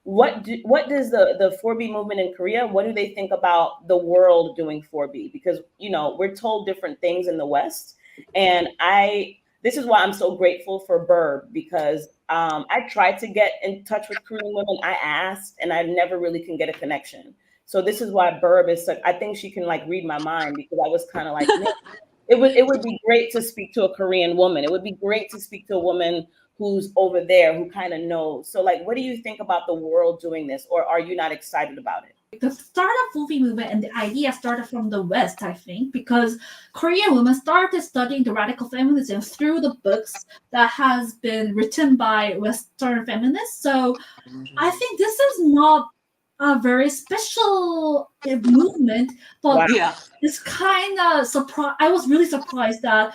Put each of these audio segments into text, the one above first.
what does the 4B movement in Korea, what do they think about the world doing 4B? Because, we're told different things in the West. And this is why I'm so grateful for Burb, because I tried to get in touch with Korean women. I asked, and I never really can get a connection. So this is why Burb is such, I think she can like read my mind, because I was kind of like, man, it would be great to speak to a Korean woman. It would be great to speak to a woman who's over there who kind of knows. So like, what do you think about the world doing this, or are you not excited about it? The start of 4B movement and the idea started from the West, I think, because Korean women started studying the radical feminism through the books that has been written by Western feminists. So I think this is not a very special movement, but it's kind of surprise. I was really surprised that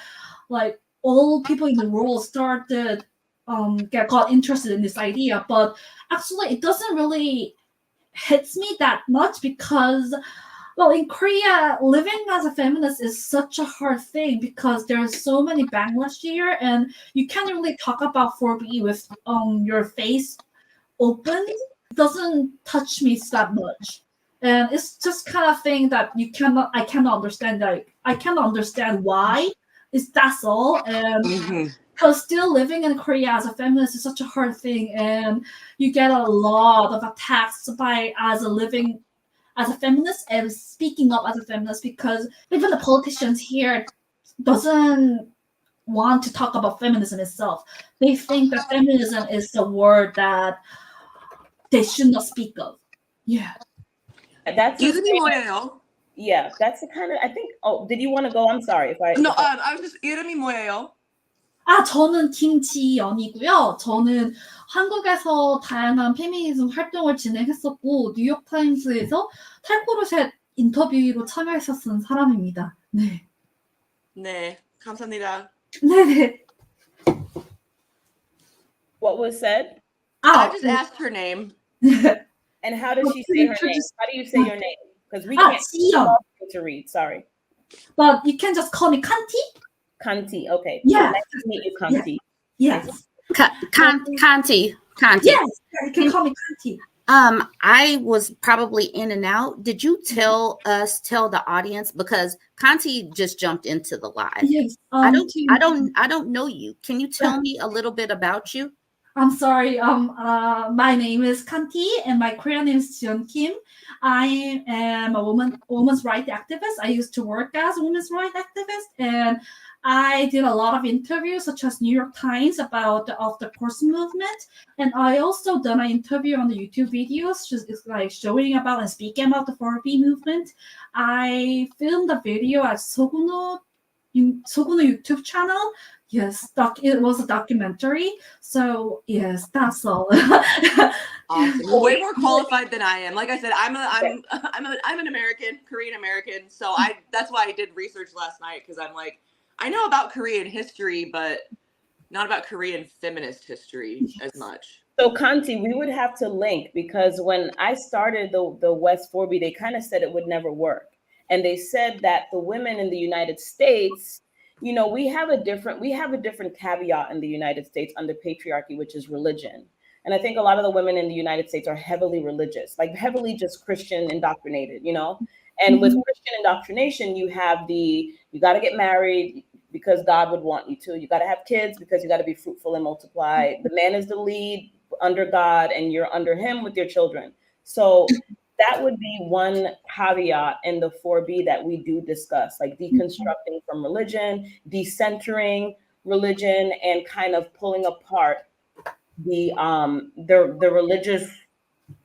like all people in the world started got interested in this idea, but actually it doesn't really hits me that much because, well, in Korea, living as a feminist is such a hard thing because there's so many backlash here, and you can't really talk about 4B with your face open. It doesn't touch me that much, and it's just kind of thing that I cannot understand. Like I cannot understand why. That's all, and because still living in Korea as a feminist is such a hard thing, and you get a lot of attacks as a feminist and speaking up as a feminist, because even the politicians here doesn't want to talk about feminism itself. They think that feminism is the word that they should not speak of. Yeah. That's yeah, that's the kind of, I think, did you want to go? I'm sorry if I... No, I was just, 이름이 뭐예요? 저는 김지연이고요. 저는 한국에서 다양한 페미니즘 활동을 진행했었고 뉴욕타임스에서 탈코르셋 인터뷰로 참여했었던 사람입니다. 네. 네, 감사합니다. 네네. What was said? I just asked her name. And how does she say her name? How do you say your name? Because we can't to read, sorry. But you can just call me Kanti. Kanti, okay. Yeah. Nice to meet you, Kanti. Yes. Kanti. Yes, you can call me Kanti. I was probably in and out. Did you tell the audience, because Kanti just jumped into the live? Yes. I don't know you. Can you tell me a little bit about you? I'm sorry. My name is Kanti, and my Korean name is Jeon Kim. I am a women's rights activist. I used to work as a women's rights activist, and I did a lot of interviews, such as New York Times, about the off the course movement, and I also done an interview on the YouTube videos, just like showing about and speaking about the 4B movement. I filmed a video at Soguno YouTube channel. Yes, it was a documentary. So yes, that's all. Awesome. Well, way more qualified than I am. Like I said, I'm an American, Korean American. So that's why I did research last night, because I'm like, I know about Korean history, but not about Korean feminist history as much. So Kanti, we would have to link, because when I started the West 4B, they kind of said it would never work. And they said that the women in the United States, we have a different caveat in the United States under patriarchy, which is religion. And I think a lot of the women in the United States are heavily religious, like heavily just Christian indoctrinated, And with Christian indoctrination, you got to get married because God would want you to. You got to have kids because you got to be fruitful and multiply. The man is the lead under God, and you're under him with your children. So that would be one caveat in the 4B that we do discuss, like deconstructing from religion, decentering religion, and kind of pulling apart the religious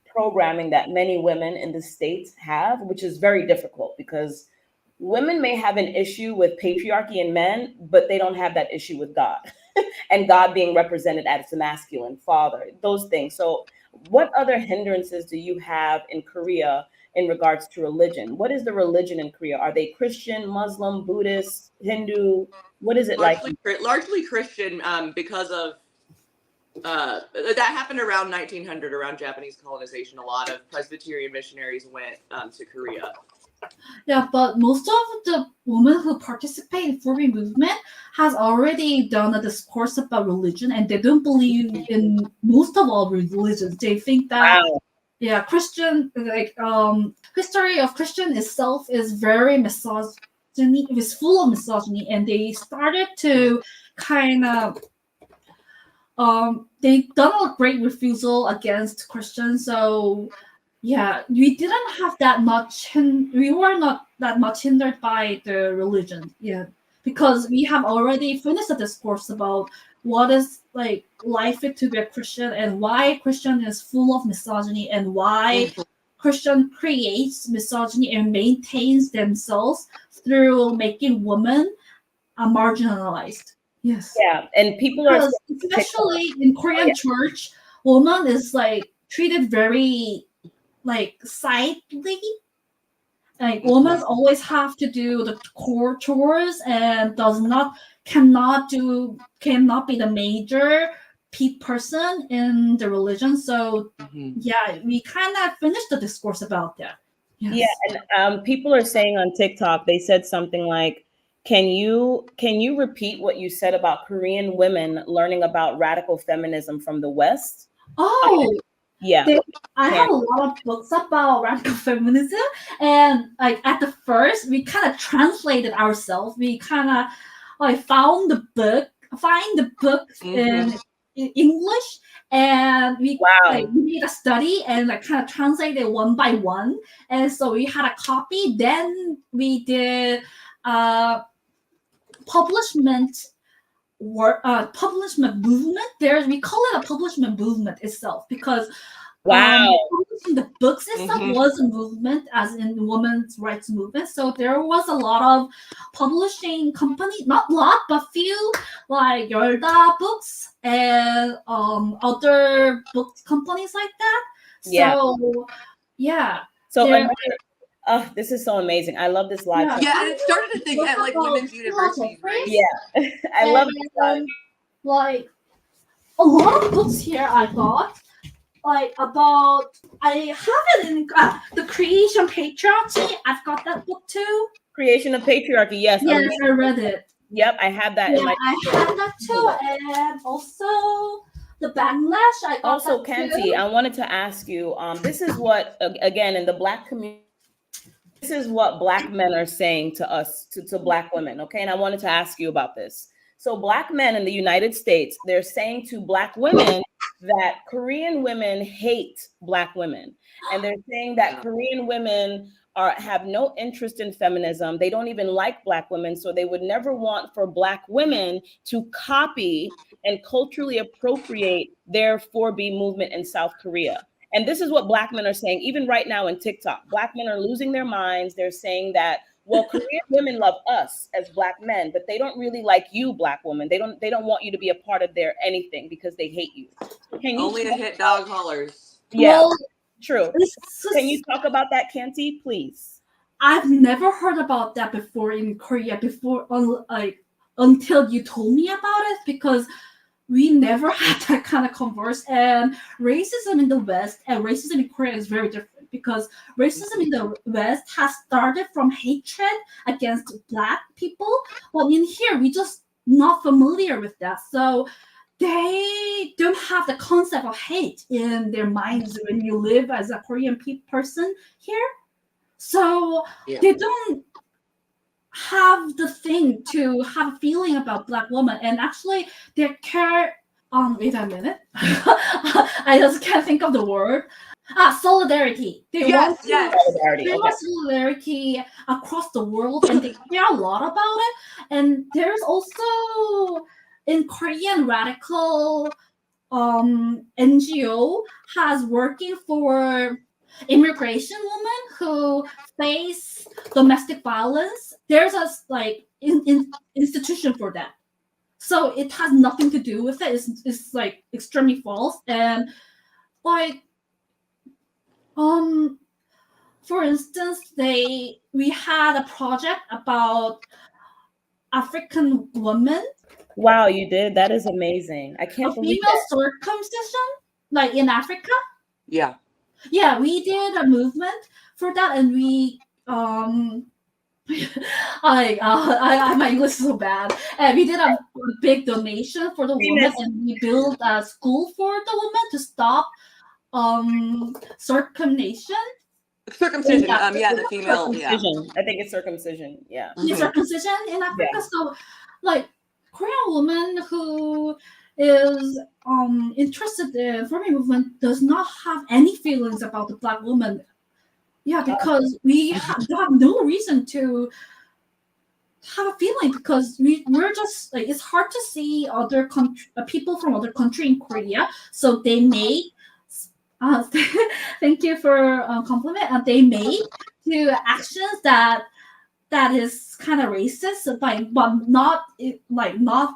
programming that many women in the States have, which is very difficult, because women may have an issue with patriarchy in men, but they don't have that issue with God and God being represented as the masculine father, those things. So what other hindrances do you have in Korea in regards to religion? What is the religion in Korea? Are they Christian, Muslim, Buddhist, Hindu? What is it like? Largely Christian, because of that happened around 1900, around Japanese colonization. A lot of Presbyterian missionaries went to Korea. Yeah, but most of the women who participate in Furby movement has already done a discourse about religion, and they don't believe in most of all religions. They think that Wow. yeah, Christian history of Christian itself is very misogyny. It is full of misogyny, and they started to kind of they done a great refusal against Christians. So yeah, we didn't have that much. We were not that much hindered by the religion. Yeah, because we have already finished the discourse about what is like life to be a Christian and why Christian is full of misogyny and why Mhm. Christian creates misogyny and maintains themselves through making women marginalized. Yes. Yeah, and people are saying Because on TikTok. especially in Oh, yeah. Korean church, woman is like treated very like sidely. Like women always have to do the core chores and cannot be the major person in the religion. So Mhm. yeah, we kind of finished the discourse about that. Yeah, Yes. and people are saying on TikTok, they said something like, can you repeat what you said about Korean women learning about radical feminism from the West? Oh, Yeah, There, I can have a lot of books about radical feminism, and like at the first, we kind of translated ourselves. We kind of like find the book Mhm. in English, and wow. we made a study and like kind of translated one by one. And so we had a copy. Then we did uh publishment publishment movement. We call it a publishment movement itself because Wow. publishing the books itself Mhm. was a movement, as in the women's rights movement. So there was a lot of publishing company, not a lot, but few, like Yorda Books and other book companies like that. Yeah. So yeah, So there. another, this is so amazing. I love this live Yeah, chat. Yeah, and it started a thing book at like about women's universities, right? Yeah, I love this live. and like a lot of books here I got like about I have it in the creation patriarchy. I've got that book too. Creation of patriarchy. Yes, Yes, amazing. I read it. Yep, I have that in Yeah, my. I had that too, and also the backlash. I got Also, that Kenty, too. I wanted to ask you. This is what again in the Black community. This is what Black men are saying to us, to Black women. Okay, and I wanted to ask you about this. So, Black men in the United States, they're saying to Black women that Korean women hate Black women, and they're saying that Yeah. Korean women have no interest in feminism. They don't even like Black women, so they would never want for Black women to copy and culturally appropriate their 4B movement in South Korea. And this is what Black men are saying, even right now in TikTok. Black men are losing their minds. They're saying that, well, Korean women love us as Black men, but they don't really like you, Black woman. They don't want you to be a part of their anything because they hate you. So can you Only a talk hit about, dog hollers. yeah, Well, true. this Can you is, talk about that, Kanti, please? I've never heard about that before in Korea before, like until you told me about it because we never had that kind of converse. And racism in the West and racism in Korea is very different because racism in the West has started from hatred against Black people, but in here we just not familiar with that. So they don't have the concept of hate in their minds when you live as a Korean person here. So Yeah. they don't have the thing to have a feeling about Black woman, and actually they care. Wait a minute. I just can't think of the word. Solidarity. Yes, yes. Solidarity. They Okay. want solidarity across the world, and they care a lot about it. And there's also in Korean radical NGO has working for immigration women who face domestic violence. There's a like institution for that. So it has nothing to do with it. It's like extremely false. And like um for instance, we had a project about African women, Wow, you did. That is amazing. I a can't believe female that. circumcision, like in Africa. Yeah. Yeah, we did a movement for that, and we My English is so bad. And we did a big donation for the woman, and we built a school for the woman to stop circumcision. Circumcision. Yeah, the female. Yeah. Circumcision. I think it's circumcision. Yeah. Circumcision in Africa. Yeah. So, like, Korean woman who is interested in feminist movement does not have any feelings about the Black woman. Yeah, because we have no reason to have a feeling, because we're just like, it's hard to see other people from other country in Korea, so they may thank you for compliment, and they may do actions that is kind of racist, but not not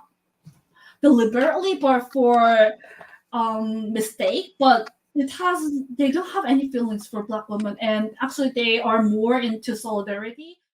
deliberately, but for mistake. But they don't have any feelings for Black women, and actually they are more into solidarity.